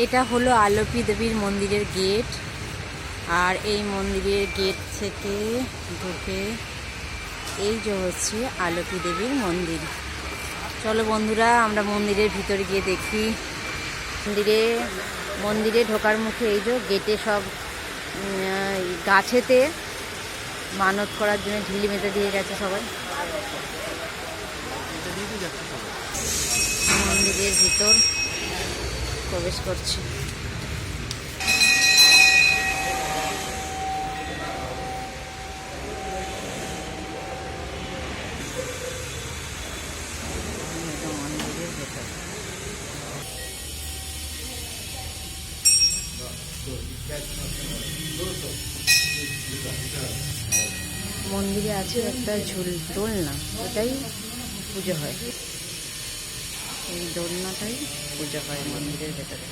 এটা হলো আলোপি দেবীর মন্দিরের গেট। আর এই মন্দিরের গেট থেকে ঢুকে এই যে হচ্ছে আলোপি দেবীর মন্দির। চলো বন্ধুরা, আমরা মন্দিরের ভিতরে গিয়ে দেখি। মন্দিরে ঢোকার মুখে এই যে গেটে সব গাছেতে মানত করার জন্য ঢিলি মেতে দিয়ে গেছে সবাই। মন্দিরের ভিতর প্রবেশ করছি। মন্দিরের ভেতর মন্দিরে আছে একটা দোলনা, ওটাই পুজো হয়। এই দোলনাটাই পুজো হয় মন্দিরের ভেতরে।